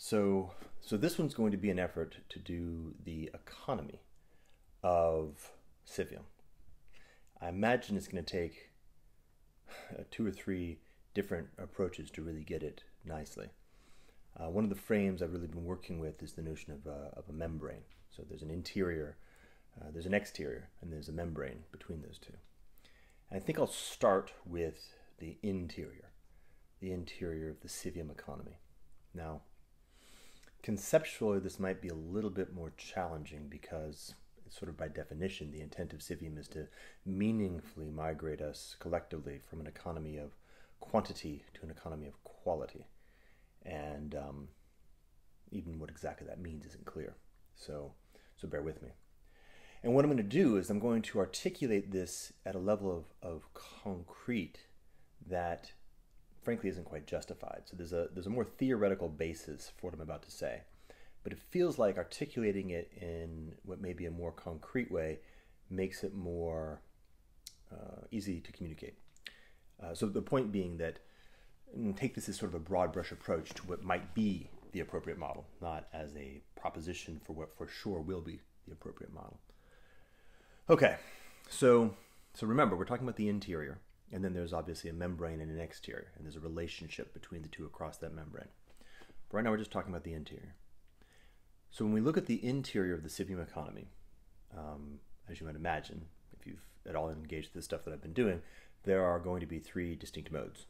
So this one's going to be an effort to do the economy of Civium. I imagine it's going to take two or three different approaches to really get it nicely. One of the frames I've really been working with is the notion of a membrane. So there's an interior, there's an exterior, and there's a membrane between those two. And I think I'll start with the interior of the Civium economy. Now, conceptually, this might be a little bit more challenging because, sort of by definition, the intent of Civium is to meaningfully migrate us collectively from an economy of quantity to an economy of quality. And even what exactly that means isn't clear. So bear with me. And what I'm going to do is I'm going to articulate this at a level of concrete that frankly isn't quite justified. So there's a more theoretical basis for what I'm about to say, but it feels like articulating it in what may be a more concrete way makes it more easy to communicate. So the point being that take this as sort of a broad brush approach to what might be the appropriate model, not as a proposition for what for sure will be the appropriate model. Okay, so remember, we're talking about the interior, and then there's obviously a membrane and an exterior, and there's a relationship between the two across that membrane. But right now we're just talking about the interior. So when we look at the interior of the Civium economy, as you might imagine, if you've at all engaged with the stuff that I've been doing, there are going to be three distinct modes.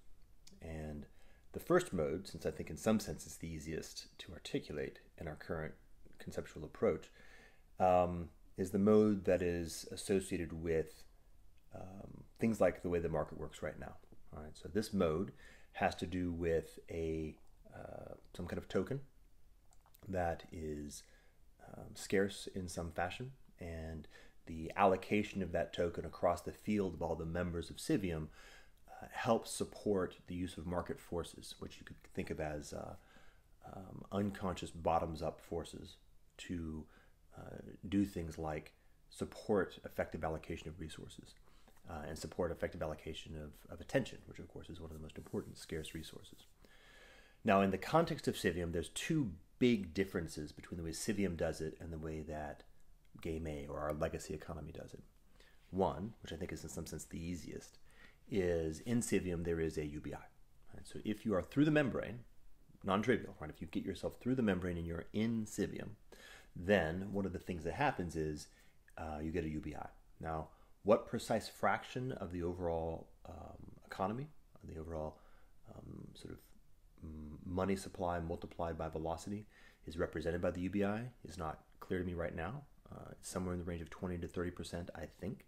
And the first mode, since I think in some sense it's the easiest to articulate in our current conceptual approach, is the mode that is associated with things like the way the market works right now. All right, so this mode has to do with some kind of token that is scarce in some fashion, and the allocation of that token across the field of all the members of Civium helps support the use of market forces, which you could think of as unconscious bottoms-up forces to do things like support effective allocation of resources and support effective allocation of attention, which of course is one of the most important scarce resources. Now, in the context of Civium, there's two big differences between the way Civium does it and the way that Game A, or our legacy economy, does it. One, which I think is in some sense the easiest, is in Civium there is a UBI. Right? So if you are through the membrane, non-trivial, right? If you get yourself through the membrane and you're in Civium, then one of the things that happens is you get a UBI. Now, what precise fraction of the overall economy, the overall sort of money supply multiplied by velocity is represented by the UBI is not clear to me right now. It's somewhere in the range of 20 to 30%, I think.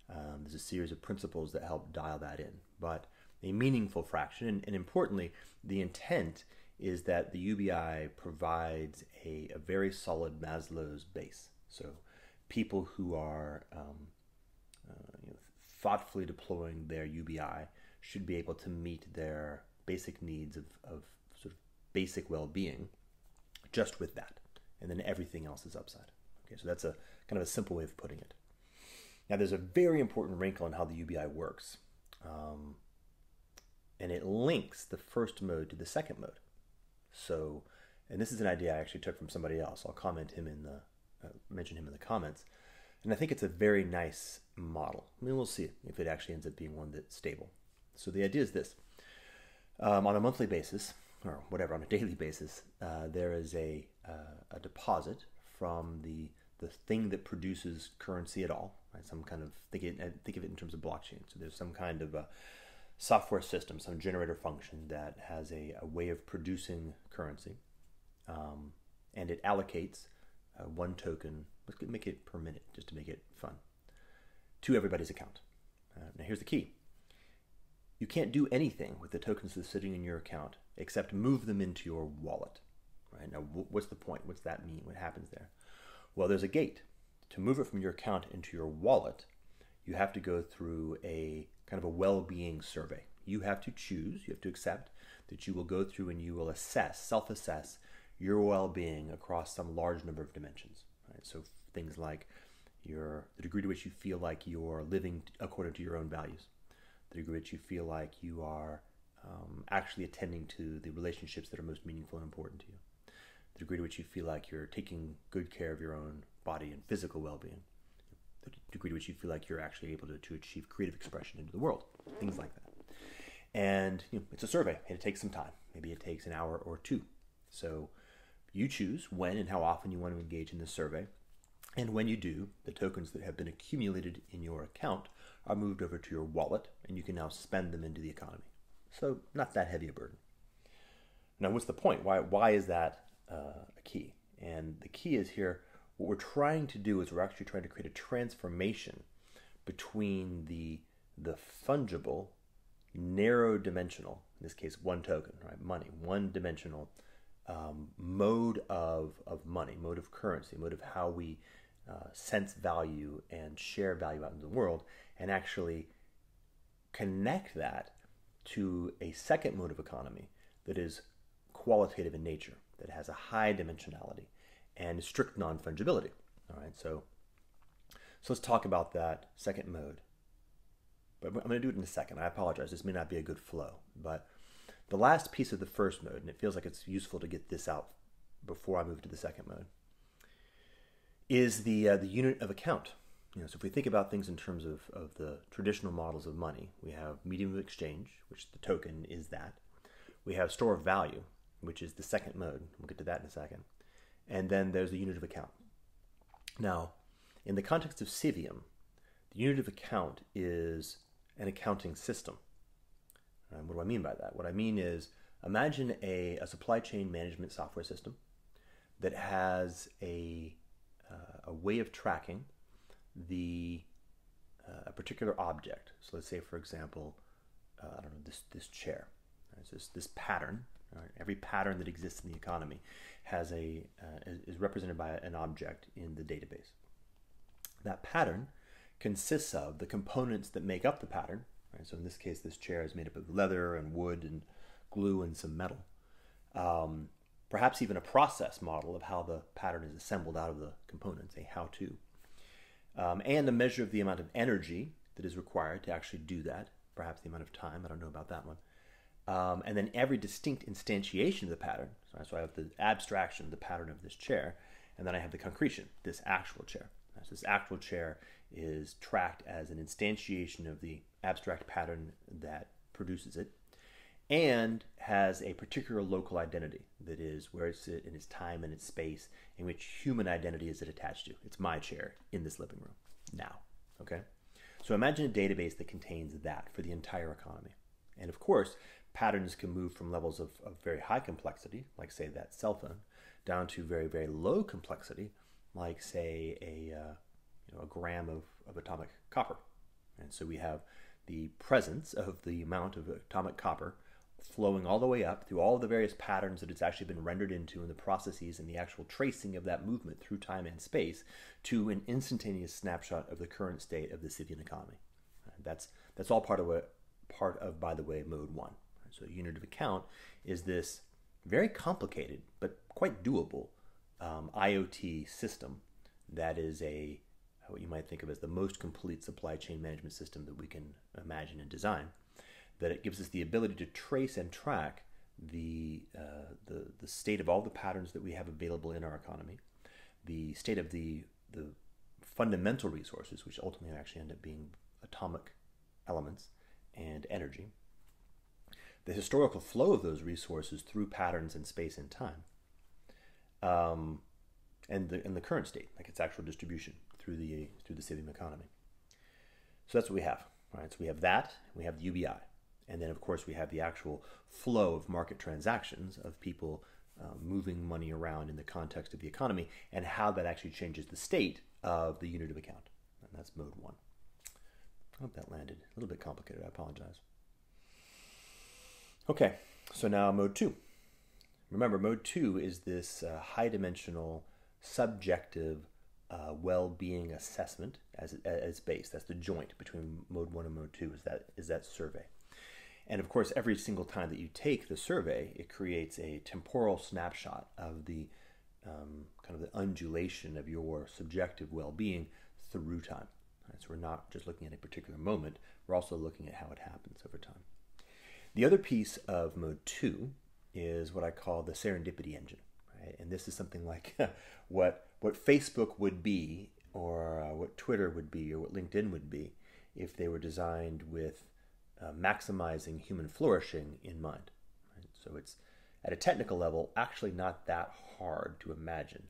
There's a series of principles that help dial that in, but a meaningful fraction, and importantly, the intent is that the UBI provides a very solid Maslow's base. So people who are thoughtfully deploying their UBI should be able to meet their basic needs of sort of basic well-being just with that, and then everything else is upside. Okay, so that's a kind of a simple way of putting it. Now, there's a very important wrinkle in how the UBI works, and it links the first mode to the second mode. So, and this is an idea I actually took from somebody else. I'll comment him in the mention him in the comments, and I think it's a very nice model. I mean, we'll see if it actually ends up being one that's stable. So the idea is this: on a monthly basis, or whatever, on a daily basis, there is a deposit from the thing that produces currency at all. Right? Some kind of think of it in terms of blockchain. So there's some kind of a software system, some generator function that has a way of producing currency, and it allocates one token. Let's make it per minute, just to make it fun, to everybody's account. Now here's the key. You can't do anything with the tokens that are sitting in your account except move them into your wallet. Right? Now, what's the point? What's that mean? What happens there? Well, there's a gate. To move it from your account into your wallet, you have to go through a kind of a well-being survey. You have to choose, you have to accept that you will go through and you will assess, self-assess your well-being across some large number of dimensions. Right? So things like the degree to which you feel like you're living according to your own values, the degree to which you feel like you are actually attending to the relationships that are most meaningful and important to you, the degree to which you feel like you're taking good care of your own body and physical well-being, the degree to which you feel like you're actually able to achieve creative expression into the world, things like that. And it's a survey, and it takes some time. Maybe it takes an hour or two. So you choose when and how often you want to engage in this survey. And when you do, the tokens that have been accumulated in your account are moved over to your wallet, and you can now spend them into the economy. So not that heavy a burden. Now, what's the point? Why is that a key? And the key is here, what we're trying to do is we're actually trying to create a transformation between the fungible, narrow dimensional, in this case one token, right, money, one dimensional mode of money, mode of currency, mode of how we sense value and share value out in the world, and actually connect that to a second mode of economy that is qualitative in nature, that has a high dimensionality and strict non-fungibility. All right, so let's talk about that second mode. But I'm going to do it in a second. I apologize. This may not be a good flow. But the last piece of the first mode, and it feels like it's useful to get this out before I move to the second mode, is the unit of account. So if we think about things in terms of the traditional models of money, we have medium of exchange, which the token is that. We have store of value, which is the second mode. We'll get to that in a second. And then there's the unit of account. Now, in the context of Civium, the unit of account is an accounting system. What do I mean by that? What I mean is, imagine a supply chain management software system that has a way of tracking a particular object. So let's say, for example, I don't know, this chair. Right? So this pattern. Right? Every pattern that exists in the economy has is represented by an object in the database. That pattern consists of the components that make up the pattern. Right? So in this case, this chair is made up of leather and wood and glue and some metal. Perhaps even a process model of how the pattern is assembled out of the components, a how-to. And a measure of the amount of energy that is required to actually do that, perhaps the amount of time, I don't know about that one. And then every distinct instantiation of the pattern. So I have the abstraction, the pattern of this chair, and then I have the concretion, this actual chair. So this actual chair is tracked as an instantiation of the abstract pattern that produces it, and has a particular local identity that is where it's in its time and its space, in which human identity is attached to. It's my chair in this living room now. Okay? So imagine a database that contains that for the entire economy. And of course, patterns can move from levels of very high complexity, like say that cell phone, down to very, very low complexity, like say a gram of atomic copper. And so we have the presence of the amount of atomic copper flowing all the way up through all the various patterns that it's actually been rendered into, and the processes and the actual tracing of that movement through time and space to an instantaneous snapshot of the current state of the Civian economy. That's all part of, by the way, mode one. So a unit of account is this very complicated but quite doable IoT system that is what you might think of as the most complete supply chain management system that we can imagine and design. That it gives us the ability to trace and track the state of all the patterns that we have available in our economy, the state of the fundamental resources, which ultimately actually end up being atomic elements and energy, the historical flow of those resources through patterns in space and time, and the current state, like its actual distribution through the Civium economy. So that's what we have. Right? So we have that, we have the UBI. And then, of course, we have the actual flow of market transactions of people moving money around in the context of the economy, and how that actually changes the state of the unit of account. And that's mode one. I hope that landed. A little bit complicated. I apologize. Okay, so now mode two. Remember, mode two is this high-dimensional, subjective well-being assessment as base. That's the joint between mode one and mode two, is that survey. And of course, every single time that you take the survey, it creates a temporal snapshot of the kind of the undulation of your subjective well-being through time. Right? So we're not just looking at a particular moment, we're also looking at how it happens over time. The other piece of mode two is what I call the serendipity engine. Right? right? And this is something like what Facebook would be, or what Twitter would be, or what LinkedIn would be, if they were designed with maximizing human flourishing in mind. Right? So it's, at a technical level, actually not that hard to imagine.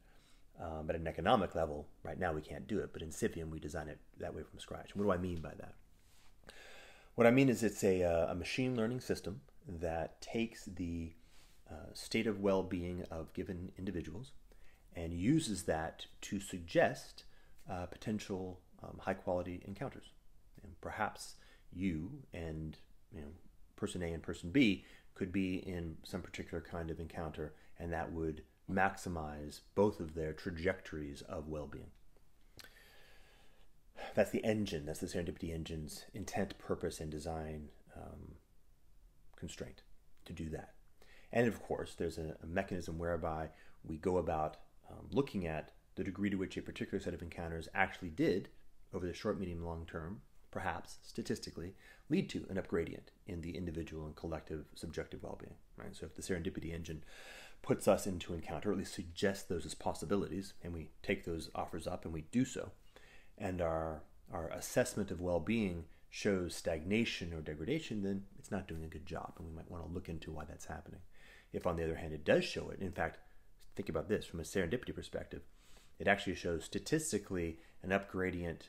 But at an economic level, right now we can't do it. But in Civium, we design it that way from scratch. What do I mean by that? What I mean is it's a machine learning system that takes the state of well-being of given individuals and uses that to suggest potential high-quality encounters. And perhaps you and person A and person B could be in some particular kind of encounter, and that would maximize both of their trajectories of well-being. That's the engine, that's the serendipity engine's intent, purpose, and design constraint to do that. And of course, there's a mechanism whereby we go about looking at the degree to which a particular set of encounters actually did, over the short, medium, long term, perhaps statistically, lead to an upgradient in the individual and collective subjective well-being. Right? So if the serendipity engine puts us into encounter, or at least suggests those as possibilities, and we take those offers up and we do so, and our assessment of well-being shows stagnation or degradation, then it's not doing a good job, and we might want to look into why that's happening. If, on the other hand, it does show it, in fact, think about this from a serendipity perspective, it actually shows statistically an upgradient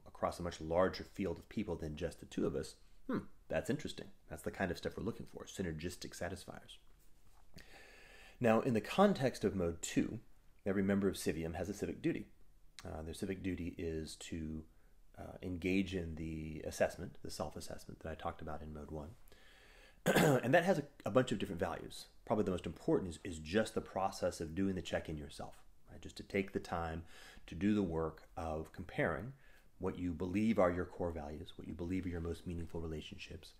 across a much larger field of people than just the two of us. That's interesting. That's the kind of stuff we're looking for, synergistic satisfiers. Now, in the context of Mode 2, every member of Civium has a civic duty. Their civic duty is to engage in the assessment, the self-assessment that I talked about in Mode 1. And that has a bunch of different values. Probably the most important is just the process of doing the check-in yourself. Right? Just to take the time to do the work of comparing what you believe are your core values, what you believe are your most meaningful relationships,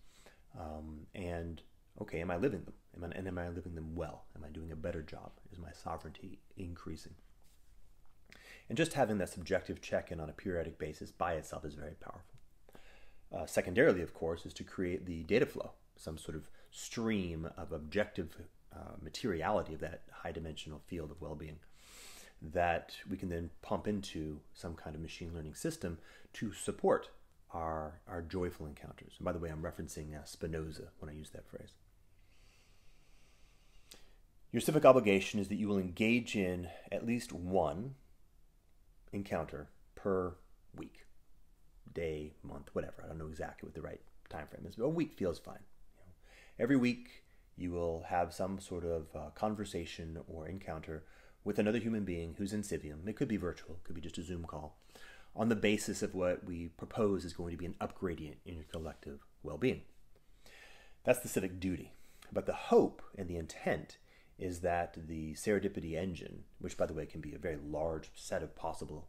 and okay, am I living them? Am I living them well? Am I doing a better job? Is my sovereignty increasing? And just having that subjective check-in on a periodic basis by itself is very powerful. Secondarily, of course, is to create the data flow, some sort of stream of objective materiality of that high-dimensional field of well-being that we can then pump into some kind of machine learning system to support our joyful encounters. And by the way, I'm referencing Spinoza when I use that phrase. Your civic obligation is that you will engage in at least one encounter per week, day, month, whatever. I don't know exactly what the right time frame is, but a week feels fine. Every week you will have some sort of conversation or encounter with another human being who's in Civium. It could be virtual, it could be just a Zoom call, on the basis of what we propose is going to be an upgradient in your collective well-being. That's the civic duty. But the hope and the intent is that the serendipity engine, which by the way can be a very large set of possible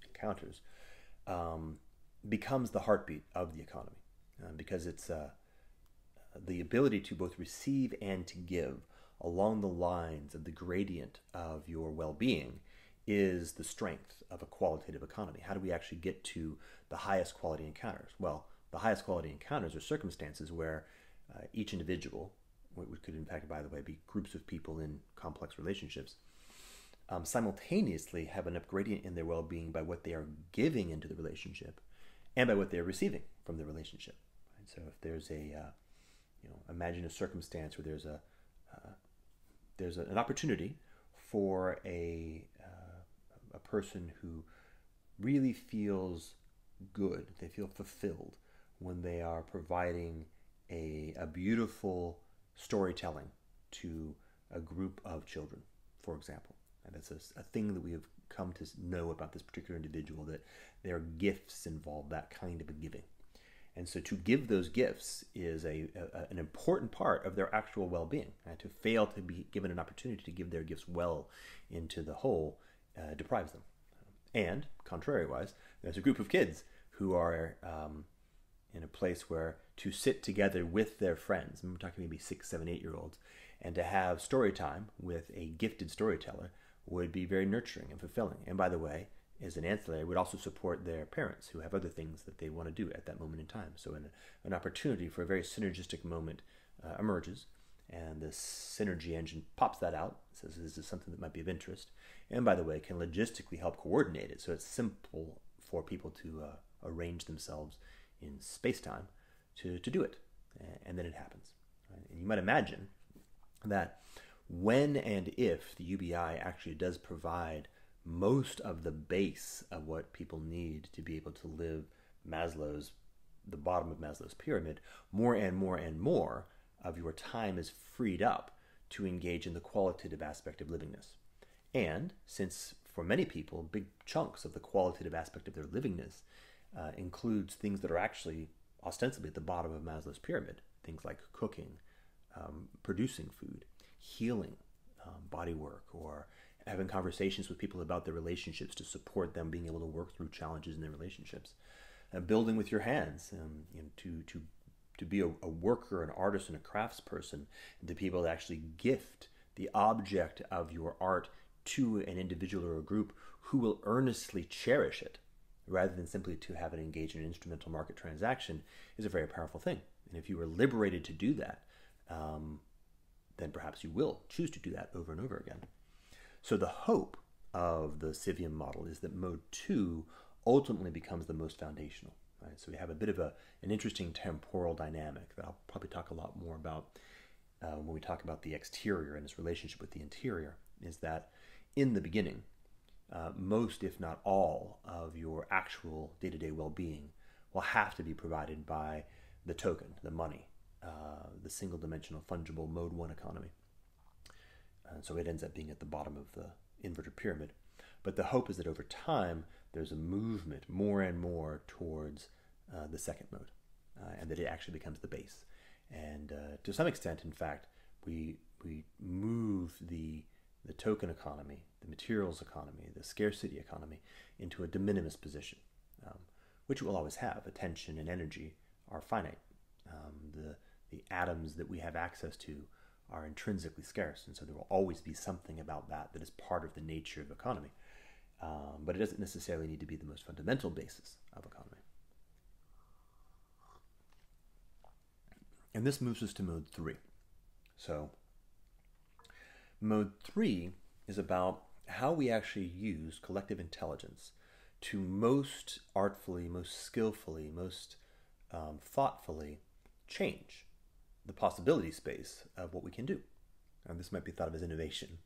encounters, becomes the heartbeat of the economy, because it's the ability to both receive and to give along the lines of the gradient of your well-being is the strength of a qualitative economy. How do we actually get to the highest quality encounters? Well, the highest quality encounters are circumstances where each individual, which could in fact, by the way, be groups of people in complex relationships, simultaneously have an upgradient in their well-being by what they are giving into the relationship and by what they are receiving from the relationship. Right? So if there's imagine a circumstance where there's an opportunity for a person who really feels good, they feel fulfilled when they are providing a beautiful storytelling to a group of children, for example. And that's a thing that we have come to know about this particular individual, that their gifts involve that kind of a giving. And so to give those gifts is an important part of their actual well-being. And to fail to be given an opportunity to give their gifts well into the whole deprives them. And, contrariwise, there's a group of kids who are in a place where to sit together with their friends, and we're talking maybe 6, 7, 8-year-olds, and to have story time with a gifted storyteller would be very nurturing and fulfilling. And by the way, as an ancillary, would also support their parents who have other things that they want to do at that moment in time. So an opportunity for a very synergistic moment emerges, And the synergy engine pops that out, says this is something that might be of interest, and by the way, can logistically help coordinate it, so it's simple for people to arrange themselves in space-time to do it, and then it happens. Right? And you might imagine that when and if the UBI actually does provide most of the base of what people need to be able to live the bottom of Maslow's pyramid, more and more and more of your time is freed up to engage in the qualitative aspect of livingness. And since for many people, big chunks of the qualitative aspect of their livingness includes things that are actually ostensibly at the bottom of Maslow's pyramid, things like cooking, producing food, healing, body work, or having conversations with people about their relationships to support them being able to work through challenges in their relationships, building with your hands, to be a worker, an artist, and a craftsperson, and to be able to actually gift the object of your art to an individual or a group who will earnestly cherish it, rather than simply to have it engage in an instrumental market transaction, is a very powerful thing. And if you are liberated to do that, then perhaps you will choose to do that over and over again. So the hope of the Civium model is that mode 2 ultimately becomes the most foundational. Right? So we have a bit of an interesting temporal dynamic that I'll probably talk a lot more about when we talk about the exterior and its relationship with the interior, is that in the beginning, most, if not all, of your actual day-to-day well-being will have to be provided by the token, the money, the single-dimensional, fungible mode 1 economy. So it ends up being at the bottom of the inverted pyramid. But the hope is that over time, there's a movement more and more towards the second mode, and that it actually becomes the base. And to some extent, in fact, we move the token economy, the materials economy, the scarcity economy into a de minimis position, which it will always have. Attention and energy are finite. The atoms that we have access to are intrinsically scarce, and so there will always be something about that is part of the nature of economy. But it doesn't necessarily need to be the most fundamental basis of economy. And this moves us to mode 3. So mode 3 is about how we actually use collective intelligence to most artfully, most skillfully, most thoughtfully change the possibility space of what we can do. And this might be thought of as innovation.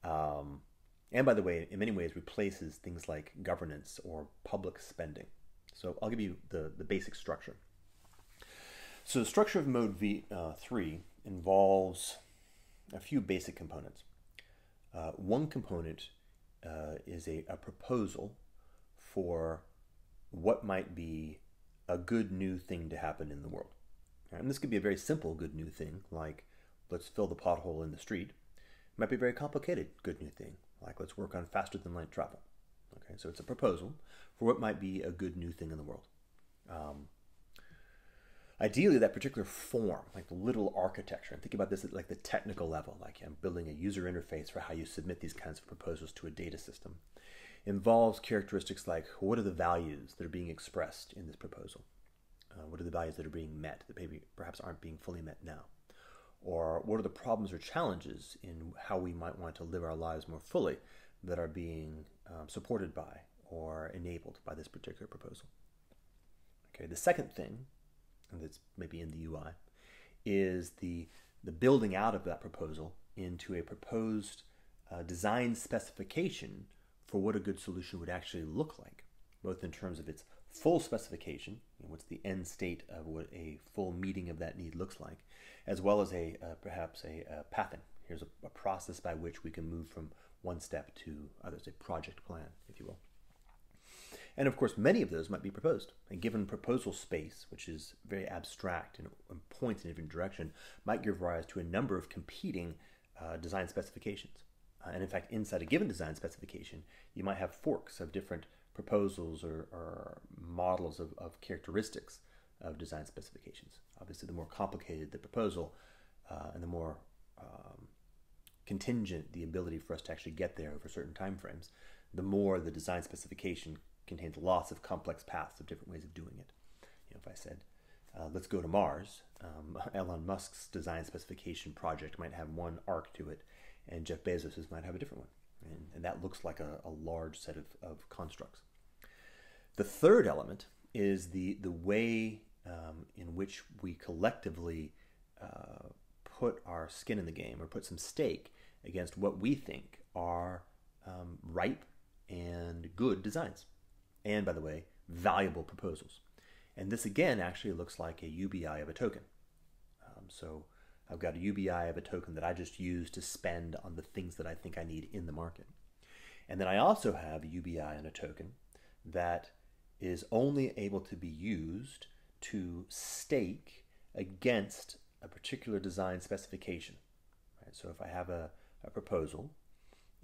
And by the way, in many ways replaces things like governance or public spending. So I'll give you the basic structure. So the structure of mode 3 involves a few basic components. One component is a proposal for what might be a good new thing to happen in the world. And this could be a very simple good new thing, like let's fill the pothole in the street. It might be a very complicated good new thing, like let's work on faster than light travel. Okay, so it's a proposal for what might be a good new thing in the world. Ideally, that particular form, like the little architecture, and think about this at like the technical level, like I'm building a user interface for how you submit these kinds of proposals to a data system, involves characteristics like what are the values that are being expressed in this proposal? What are the values that are being met that maybe perhaps aren't being fully met now? Or what are the problems or challenges in how we might want to live our lives more fully that are being supported by or enabled by this particular proposal? Okay, the second thing, and that's maybe in the UI, is the building out of that proposal into a proposed design specification for what a good solution would actually look like, both in terms of its full specification, what's the end state of what a full meeting of that need looks like, as well as perhaps a pathing. Here's a process by which we can move from one step to others, a project plan, if you will. And of course, many of those might be proposed. And given proposal space, which is very abstract and points in a different direction, might give rise to a number of competing design specifications. And in fact, inside a given design specification, you might have forks of different proposals or models of characteristics of design specifications. Obviously, the more complicated the proposal and the more contingent the ability for us to actually get there over certain time frames, the more the design specification contains lots of complex paths of different ways of doing it. If I said, let's go to Mars. Elon Musk's design specification project might have one arc to it, and Jeff Bezos's might have a different one. And that looks like a large set of constructs. The third element is the way in which we collectively put our skin in the game, or put some stake against what we think are ripe and good designs. And, by the way, valuable proposals. And this, again, actually looks like a UBI of a token. So I've got a UBI of a token that I just use to spend on the things that I think I need in the market. And then I also have a UBI on a token that is only able to be used to stake against a particular design specification. Right? So if I have a proposal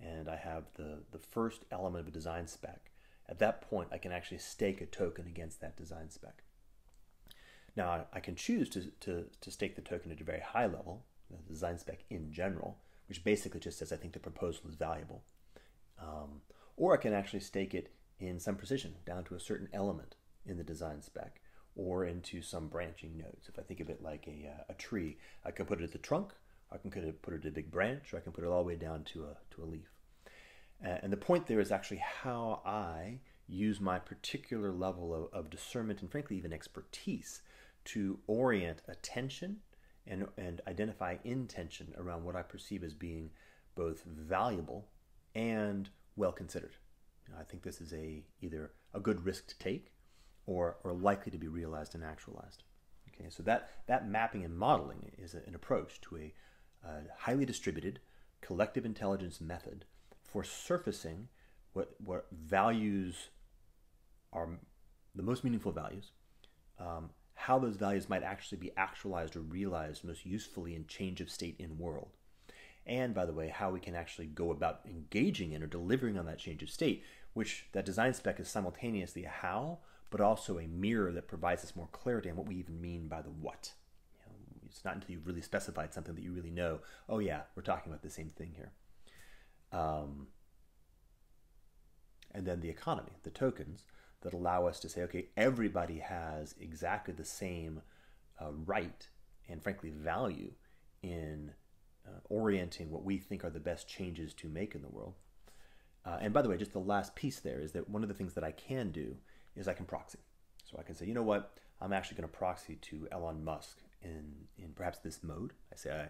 and I have the first element of a design spec, at that point I can actually stake a token against that design spec. Now I can choose to stake the token at a very high level, the design spec in general, which basically just says I think the proposal is valuable. Or I can actually stake it in some precision down to a certain element in the design spec, or into some branching nodes. If I think of it like a tree, I can put it at the trunk, I can put it at a big branch, or I can put it all the way down to a leaf. And the point there is actually how I use my particular level of discernment and frankly even expertise to orient attention and identify intention around what I perceive as being both valuable and well considered. I think this is either a good risk to take or likely to be realized and actualized. Okay, so that mapping and modeling is an approach to a highly distributed collective intelligence method for surfacing what values are the most meaningful values, how those values might actually be actualized or realized most usefully in change of state in world. And, by the way, how we can actually go about engaging in or delivering on that change of state, which that design spec is simultaneously a how, but also a mirror that provides us more clarity on what we even mean by the what. It's not until you've really specified something that you really know, oh yeah, we're talking about the same thing here. And then the economy, the tokens that allow us to say, okay, everybody has exactly the same right and frankly value in orienting what we think are the best changes to make in the world. And by the way, just the last piece there is that one of the things that I can do is I can proxy. So I can say, you know what, I'm actually going to proxy to Elon Musk in perhaps this mode. I say,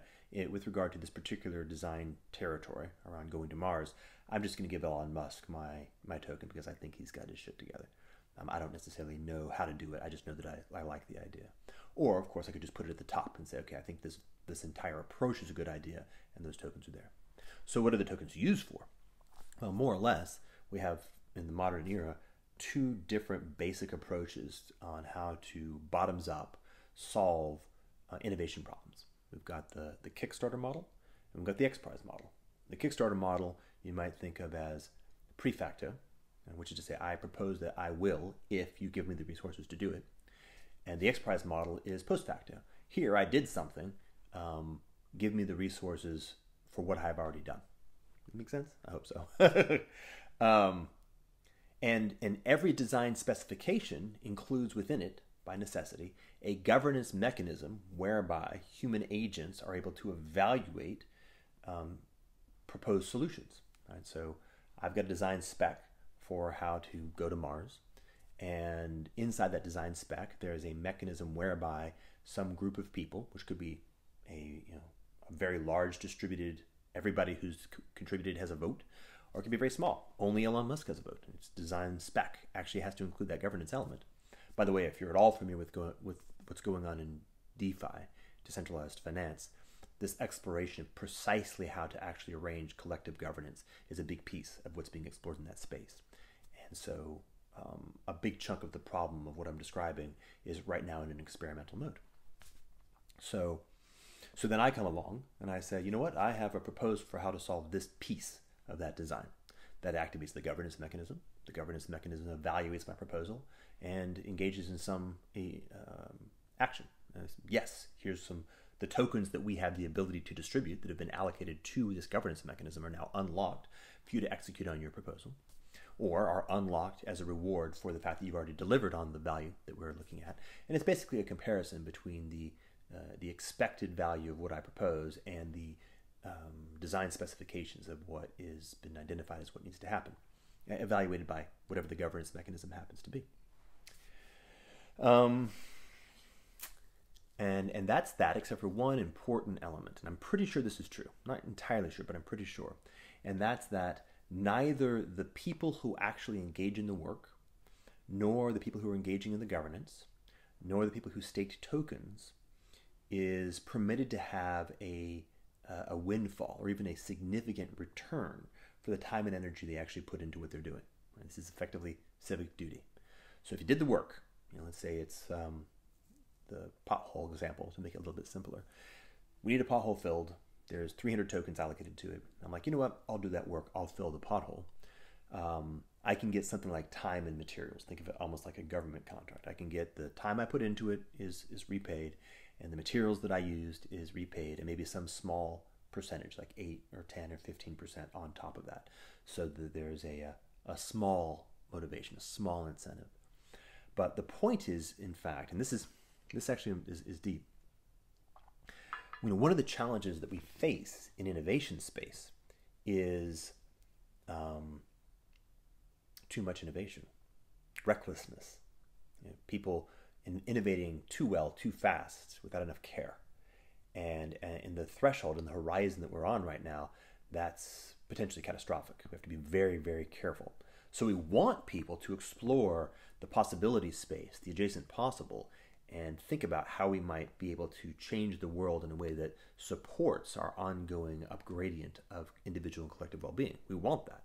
with regard to this particular design territory around going to Mars, I'm just going to give Elon Musk my token because I think he's got his shit together. I don't necessarily know how to do it. I just know that I like the idea. Or, of course, I could just put it at the top and say, okay, I think this entire approach is a good idea, and those tokens are there. So what are the tokens used for? Well, more or less, we have, in the modern era, two different basic approaches on how to bottoms-up solve innovation problems. We've got the Kickstarter model, and we've got the X-Prize model. The Kickstarter model you might think of as pre facto, which is to say I propose that I will if you give me the resources to do it. And the X-Prize model is post facto. Here I did something, give me the resources for what I've already done. Make sense? I hope so. And every design specification includes within it, by necessity, a governance mechanism whereby human agents are able to evaluate proposed solutions. Right? So I've got a design spec for how to go to Mars, and inside that design spec there is a mechanism whereby some group of people, which could be a very large distributed, everybody who's contributed has a vote, or it can be very small, only Elon Musk has a vote. Its design spec actually has to include that governance element. By the way, if you're at all familiar with what's going on in DeFi, decentralized finance, this exploration of precisely how to actually arrange collective governance is a big piece of what's being explored in that space. And so a big chunk of the problem of what I'm describing is right now in an experimental mode. So then I come along and I say, you know what, I have a proposal for how to solve this piece of that design. That activates the governance mechanism. The governance mechanism evaluates my proposal and engages in some action. Yes, here's the tokens that we have the ability to distribute that have been allocated to this governance mechanism are now unlocked for you to execute on your proposal. or are unlocked as a reward for the fact that you've already delivered on the value that we're looking at. And it's basically a comparison between the expected value of what I propose and the design specifications of what is been identified as what needs to happen, evaluated by whatever the governance mechanism happens to be. And that's that, except for one important element. And I'm pretty sure this is true. I'm not entirely sure, but I'm pretty sure. And that's that neither the people who actually engage in the work, nor the people who are engaging in the governance, nor the people who staked tokens is permitted to have a windfall or even a significant return for the time and energy they actually put into what they're doing. This is effectively civic duty. So if you did the work, let's say it's the pothole example to make it a little bit simpler. We need a pothole filled. There's 300 tokens allocated to it. I'm like, you know what? I'll do that work. I'll fill the pothole. I can get something like time and materials. Think of it almost like a government contract. I can get the time I put into it is repaid, and the materials that I used is repaid, and maybe some small percentage, like 8 or 10 or 15% on top of that, so that there's a small motivation, a small incentive. But the point is, in fact, and this actually is deep. One of the challenges that we face in innovation space is too much innovation, recklessness, people innovating too well, too fast, without enough care. And in the threshold and the horizon that we're on right now, that's potentially catastrophic. We have to be very, very careful. So we want people to explore the possibility space, the adjacent possible, and think about how we might be able to change the world in a way that supports our ongoing upgradient of individual and collective well-being. We want that.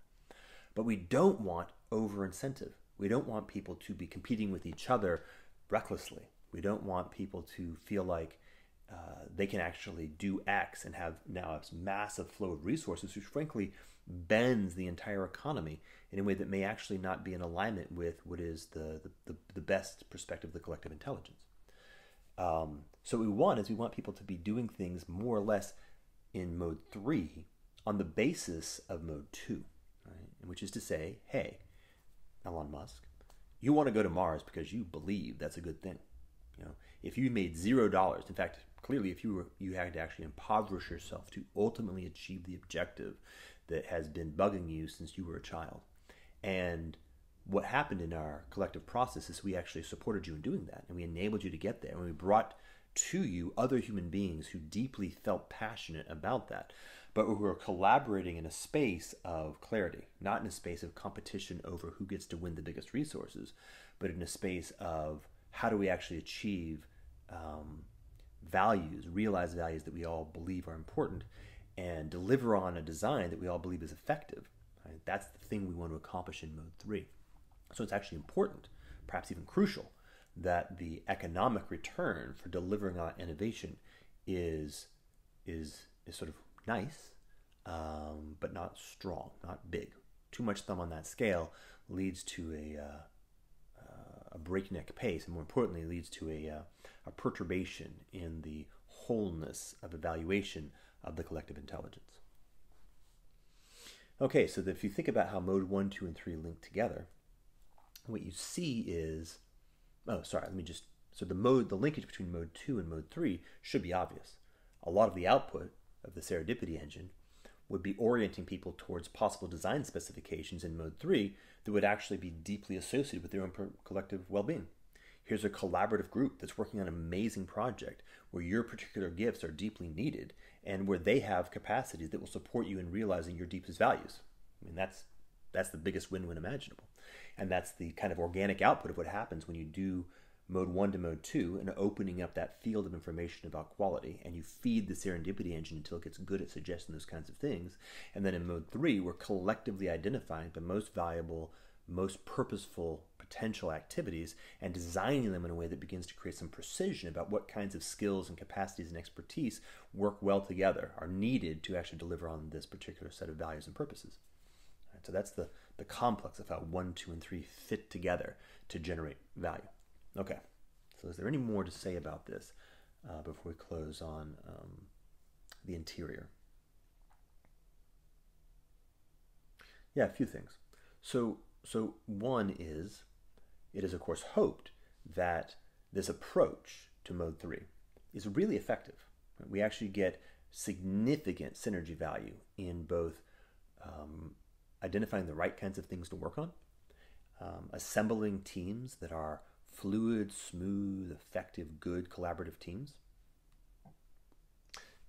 But we don't want over-incentive. We don't want people to be competing with each other recklessly. We don't want people to feel like they can actually do X and have now a massive flow of resources, which frankly bends the entire economy in a way that may actually not be in alignment with what is the best perspective of the collective intelligence. So what we want is we want people to be doing things more or less in mode 3 on the basis of mode 2, right? Which is to say, hey, Elon Musk, you want to go to Mars because you believe that's a good thing. If you made $0, in fact, clearly if you had to actually impoverish yourself to ultimately achieve the objective that has been bugging you since you were a child. And what happened in our collective process is we actually supported you in doing that, and we enabled you to get there, and we brought to you other human beings who deeply felt passionate about that, but who are collaborating in a space of clarity, not in a space of competition over who gets to win the biggest resources, but in a space of how do we actually achieve values, realize values that we all believe are important, and deliver on a design that we all believe is effective. Right? That's the thing we want to accomplish in mode 3. So it's actually important, perhaps even crucial, that the economic return for delivering on innovation is sort of nice, but not strong, not big. Too much thumb on that scale leads to a breakneck pace, and more importantly, leads to a perturbation in the wholeness of evaluation of the collective intelligence. Okay, so if you think about how mode 1, 2, and 3 link together, what you see is, so the linkage between mode 2 and mode 3 should be obvious. A lot of the output of the serendipity engine would be orienting people towards possible design specifications in mode 3 that would actually be deeply associated with their own collective well-being. Here's a collaborative group that's working on an amazing project where your particular gifts are deeply needed and where they have capacities that will support you in realizing your deepest values. I mean, that's the biggest win-win imaginable. And that's the kind of organic output of what happens when you do mode 1 to mode 2 and opening up that field of information about quality, and you feed the serendipity engine until it gets good at suggesting those kinds of things. And then in mode 3, we're collectively identifying the most valuable, most purposeful potential activities and designing them in a way that begins to create some precision about what kinds of skills and capacities and expertise work well together, are needed to actually deliver on this particular set of values and purposes. So that's the complex of how 1, 2, and 3 fit together to generate value. Okay, so is there any more to say about this before we close on the interior? Yeah, a few things. So So one is, it is of course hoped that this approach to mode 3 is really effective. We actually get significant synergy value in both identifying the right kinds of things to work on, assembling teams that are fluid, smooth, effective, good collaborative teams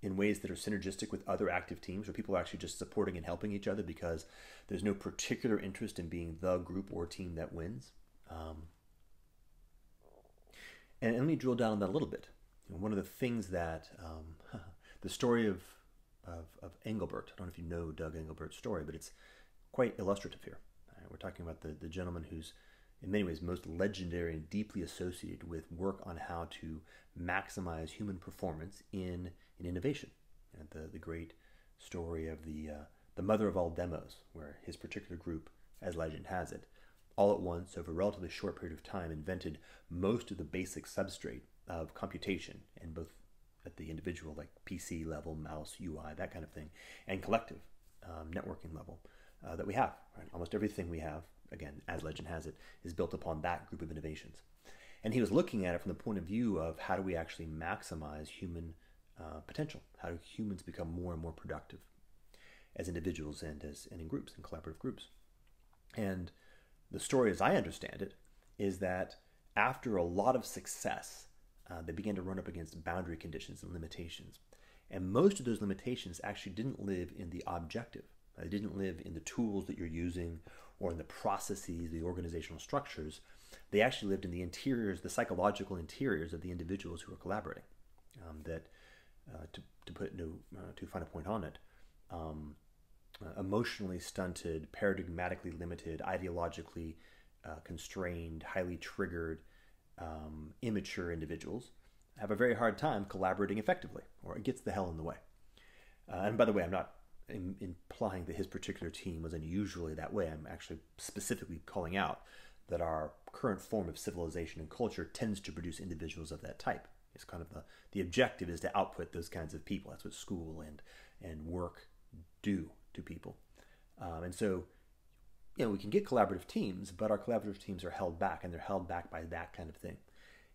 in ways that are synergistic with other active teams, where people are actually just supporting and helping each other because there's no particular interest in being the group or team that wins. And let me drill down on that a little bit. One of the things that the story of Engelbert, I don't know if you know Doug Engelbert's story, but it's quite illustrative here. We're talking about the gentleman who's in many ways most legendary and deeply associated with work on how to maximize human performance in innovation. And the great story of the mother of all demos, where his particular group, as legend has it, all at once over a relatively short period of time invented most of the basic substrate of computation, and both at the individual, like PC level, mouse, UI, that kind of thing, and collective networking level that we have. Right? Almost everything we have, again, as legend has it, is built upon that group of innovations. And he was looking at it from the point of view of how do we actually maximize human potential? How do humans become more and more productive as individuals and in groups, in collaborative groups? And the story, as I understand it, is that after a lot of success, they began to run up against boundary conditions and limitations. And most of those limitations actually didn't live in the objective. They didn't live in the tools that you're using or in the processes, the organizational structures. They actually lived in the interiors, the psychological interiors of the individuals who were collaborating. To find a point on it, emotionally stunted, paradigmatically limited, ideologically constrained, highly triggered, immature individuals have a very hard time collaborating effectively, or it gets the hell in the way. And by the way, I'm not implying that his particular team was unusually that way. I'm actually specifically calling out that our current form of civilization and culture tends to produce individuals of that type. It's kind of the objective is to output those kinds of people. That's what school and work do to people. And so, we can get collaborative teams, but our collaborative teams are held back, and they're held back by that kind of thing.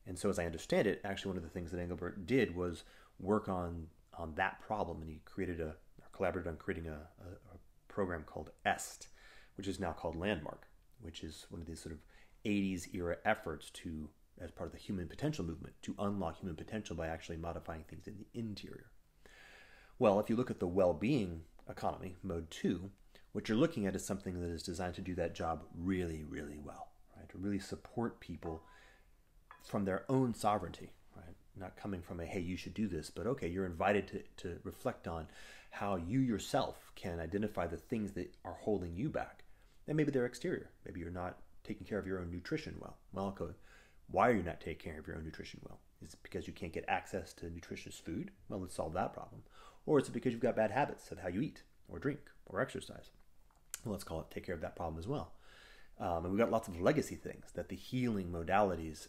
And so, as I understand it, actually one of the things that Engelbert did was work on that problem, and he collaborated on creating a program called EST, which is now called Landmark, which is one of these sort of 80s era efforts to, as part of the human potential movement, to unlock human potential by actually modifying things in the interior. Well, if you look at the well-being economy, mode 2, what you're looking at is something that is designed to do that job really, really well, right? To really support people from their own sovereignty, right? Not coming from a, hey, you should do this, but okay, you're invited to reflect on how you yourself can identify the things that are holding you back. And maybe they're exterior. Maybe you're not taking care of your own nutrition well. Well, okay, why are you not taking care of your own nutrition well? Is it because you can't get access to nutritious food? Well, let's solve that problem. Or is it because you've got bad habits of how you eat or drink or exercise? Well, let's call it take care of that problem as well. And we've got lots of legacy things that the healing modalities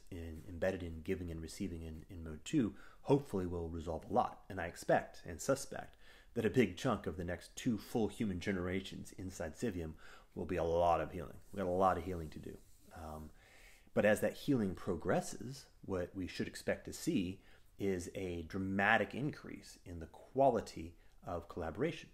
embedded in giving and receiving in mode 2 hopefully will resolve a lot. And I expect and suspect that a big chunk of the next 2 full human generations inside Civium will be a lot of healing. We've got a lot of healing to do. But as that healing progresses, what we should expect to see is a dramatic increase in the quality of collaboration,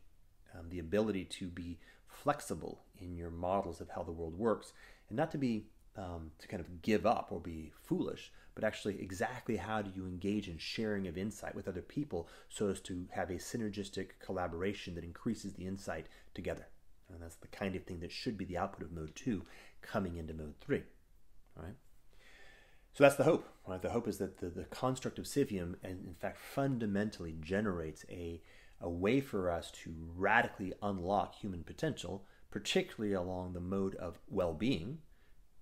the ability to be flexible in your models of how the world works, and not to be to kind of give up or be foolish, but actually exactly how do you engage in sharing of insight with other people so as to have a synergistic collaboration that increases the insight together. And that's the kind of thing that should be the output of mode 2 coming into mode 3. All right? So that's the hope. Right? The hope is that the construct of Civium, and in fact, fundamentally generates a way for us to radically unlock human potential, particularly along the mode of well-being,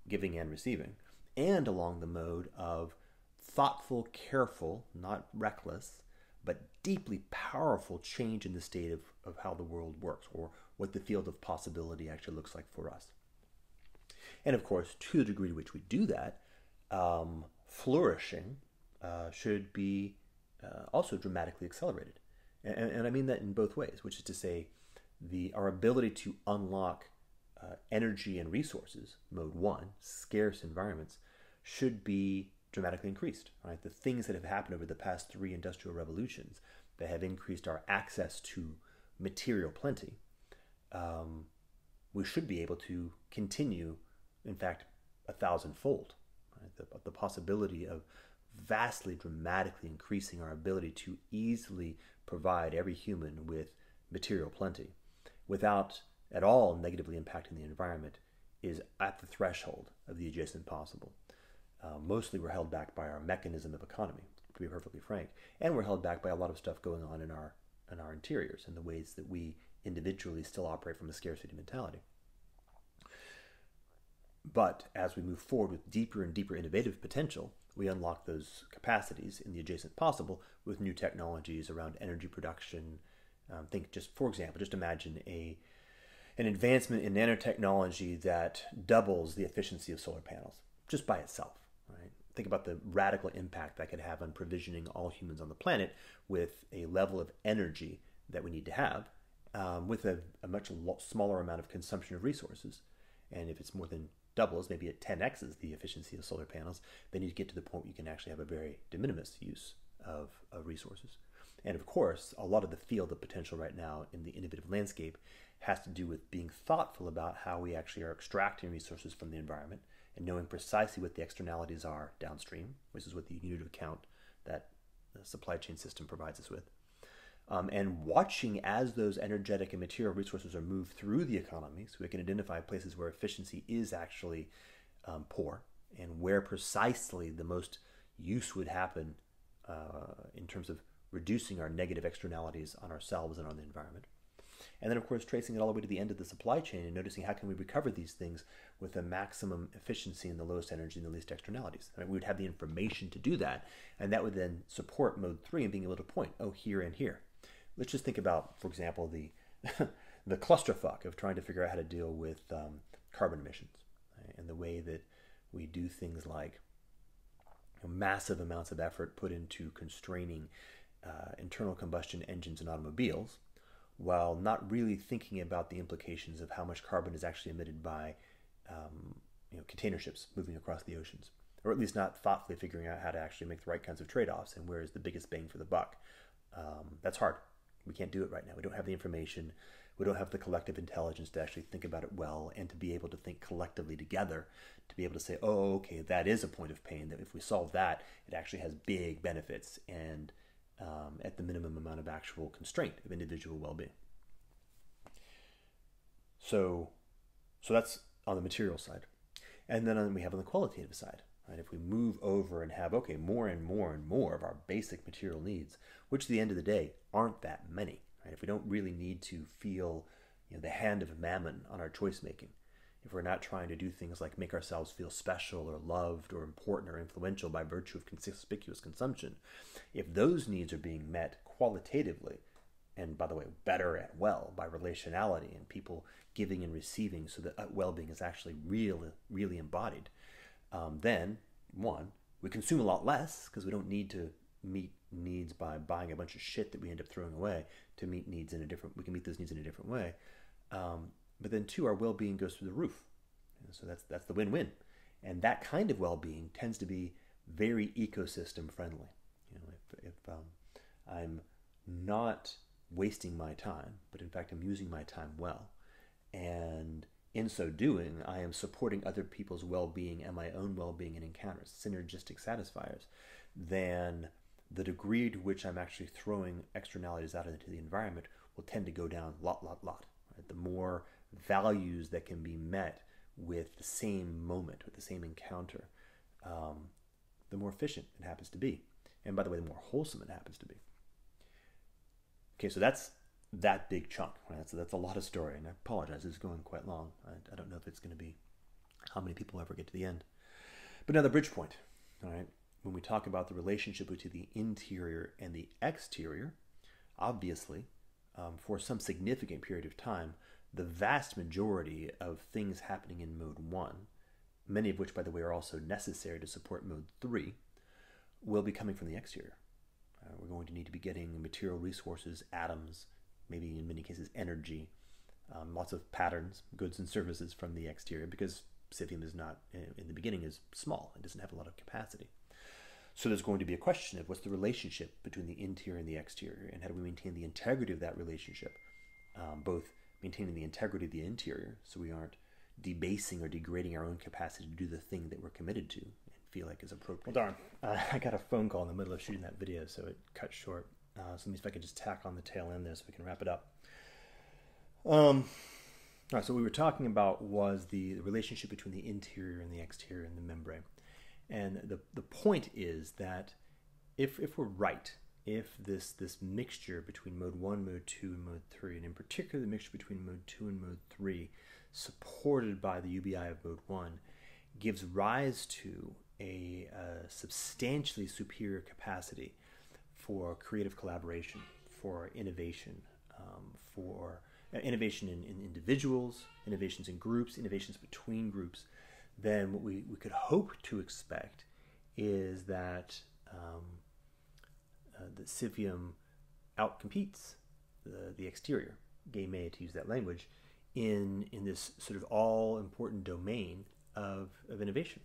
giving and receiving, and along the mode of thoughtful, careful, not reckless, but deeply powerful change in the state of how the world works, or what the field of possibility actually looks like for us. And of course, to the degree to which we do that, flourishing should be also dramatically accelerated. And I mean that in both ways, which is to say our ability to unlock energy and resources, mode one, scarce environments, should be dramatically increased. Right? The things that have happened over the past three industrial revolutions that have increased our access to material plenty, we should be able to continue, in fact, 1,000-fold. Right? The possibility of vastly, dramatically increasing our ability to easily provide every human with material plenty without at all negatively impacting the environment is at the threshold of the adjacent possible. Mostly we're held back by our mechanism of economy, to be perfectly frank, and we're held back by a lot of stuff going on in our interiors and the ways that we individually still operate from a scarcity mentality. But as we move forward with deeper and deeper innovative potential, we unlock those capacities in the adjacent possible with new technologies around energy production. Think just, for example, just imagine an advancement in nanotechnology that doubles the efficiency of solar panels just by itself. Right? Think about the radical impact that could have on provisioning all humans on the planet with a level of energy that we need to have, with a much smaller amount of consumption of resources. And if it's more than doubles, maybe it 10x's the efficiency of solar panels, then you get to the point where you can actually have a very de minimis use of resources. And of course, a lot of the field of potential right now in the innovative landscape has to do with being thoughtful about how we actually are extracting resources from the environment and knowing precisely what the externalities are downstream, which is what the unit of account that the supply chain system provides us with. And watching as those energetic and material resources are moved through the economy so we can identify places where efficiency is actually poor and where precisely the most use would happen in terms of reducing our negative externalities on ourselves and on the environment. And then, of course, tracing it all the way to the end of the supply chain and noticing how can we recover these things with the maximum efficiency and the lowest energy and the least externalities. I mean, we would have the information to do that, and that would then support mode 3 and being able to point, oh, here and here. Let's just think about, for example, the the clusterfuck of trying to figure out how to deal with carbon emissions, right? And the way that we do things like massive amounts of effort put into constraining internal combustion engines in automobiles, while not really thinking about the implications of how much carbon is actually emitted by container ships moving across the oceans, or at least not thoughtfully figuring out how to actually make the right kinds of trade-offs and where is the biggest bang for the buck. That's hard. We can't do it right now. We don't have the information. We don't have the collective intelligence to actually think about it well and to be able to think collectively together, to be able to say, oh, okay, that is a point of pain, that if we solve that, it actually has big benefits and at the minimum amount of actual constraint of individual well-being. So that's on the material side. And then we have on the qualitative side. Right? If we move over and have, okay, more and more and more of our basic material needs, which at the end of the day aren't that many. Right? If we don't really need to feel the hand of mammon on our choice making, if we're not trying to do things like make ourselves feel special or loved or important or influential by virtue of conspicuous consumption, if those needs are being met qualitatively, and by the way, better and well by relationality and people giving and receiving so that well-being is actually really embodied, then, one, we consume a lot less because we don't need to meet needs by buying a bunch of shit that we end up throwing away to meet needs we can meet those needs in a different way. But then two, our well-being goes through the roof. And so that's the win-win. And that kind of well-being tends to be very ecosystem friendly. If I'm not wasting my time, but in fact I'm using my time well, and in so doing, I am supporting other people's well-being and my own well-being in encounters, synergistic satisfiers, then the degree to which I'm actually throwing externalities out into the environment will tend to go down lot. Right? The more values that can be met with the same moment, with the same encounter, the more efficient it happens to be. And by the way, the more wholesome it happens to be. Okay, so that's that big chunk, right? So that's a lot of story, and I apologize, it's going quite long. I don't know if it's going to be how many people ever get to the end. But now the bridge point, all right? When we talk about the relationship between the interior and the exterior, obviously, for some significant period of time, the vast majority of things happening in mode 1, many of which, by the way, are also necessary to support mode 3, will be coming from the exterior. We're going to need to be getting material resources, atoms, maybe in many cases energy, lots of patterns, goods and services from the exterior, because Civium is not, in the beginning, is small. It doesn't have a lot of capacity. So there's going to be a question of what's the relationship between the interior and the exterior, and how do we maintain the integrity of that relationship, both maintaining the integrity of the interior so we aren't debasing or degrading our own capacity to do the thing that we're committed to and feel like is appropriate. Well, darn, I got a phone call in the middle of shooting that video, so it cut short. So let me see if I can just tack on the tail end there so we can wrap it up. All right, so what we were talking about was the relationship between the interior and the exterior and the membrane. And the point is that if we're right, if this mixture between mode 1, mode 2, and mode 3, and in particular the mixture between mode 2 and mode 3, supported by the UBI of mode 1, gives rise to a substantially superior capacity for creative collaboration, for innovation, for innovation in individuals, innovations in groups, innovations between groups, then what we could hope to expect is that the Civium outcompetes the exterior, gay may to use that language, in this sort of all-important domain of innovation,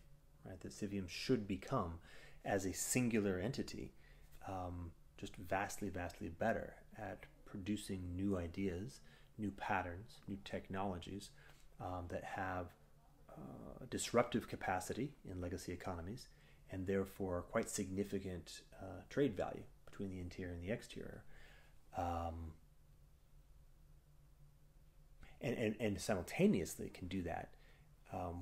right? That Civium should become, as a singular entity, just vastly, vastly better at producing new ideas, new patterns, new technologies that have disruptive capacity in legacy economies, and therefore quite significant trade value between the interior and the exterior. And simultaneously can do that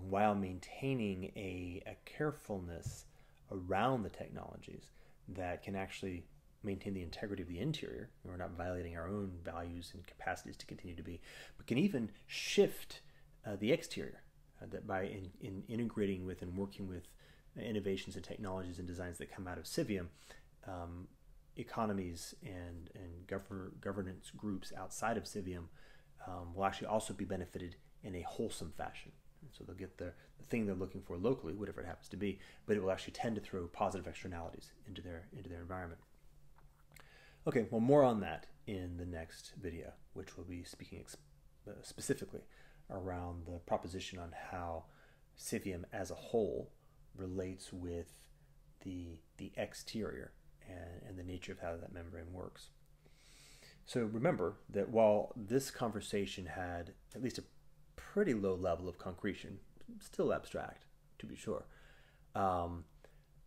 while maintaining a carefulness around the technologies that can actually maintain the integrity of the interior. We're not violating our own values and capacities to continue to be, but can even shift the exterior that by in integrating with and working with innovations and technologies and designs that come out of Civium, economies and governance groups outside of Civium will actually also be benefited in a wholesome fashion. And so they'll get the thing they're looking for locally, whatever it happens to be, but it will actually tend to throw positive externalities into their environment. Okay, well, more on that in the next video, which will be speaking specifically around the proposition on how Civium as a whole relates with the exterior and the nature of how that membrane works. So remember that while this conversation had at least a pretty low level of concretion, still abstract to be sure,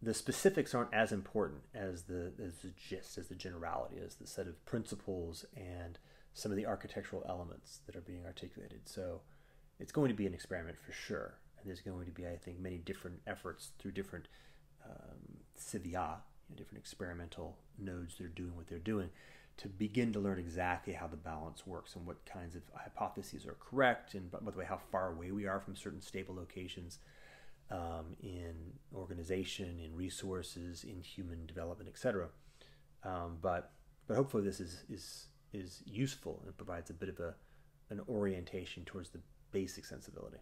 the specifics aren't as important as the gist, as the generality, as the set of principles and some of the architectural elements that are being articulated. So it's going to be an experiment for sure. And there's going to be, I think, many different efforts through different civia, different experimental nodes that are doing what they're doing, to begin to learn exactly how the balance works and what kinds of hypotheses are correct, and by the way, how far away we are from certain stable locations in organization, in resources, in human development, etc. But hopefully this is useful and provides a bit of an orientation towards the basic sensibility.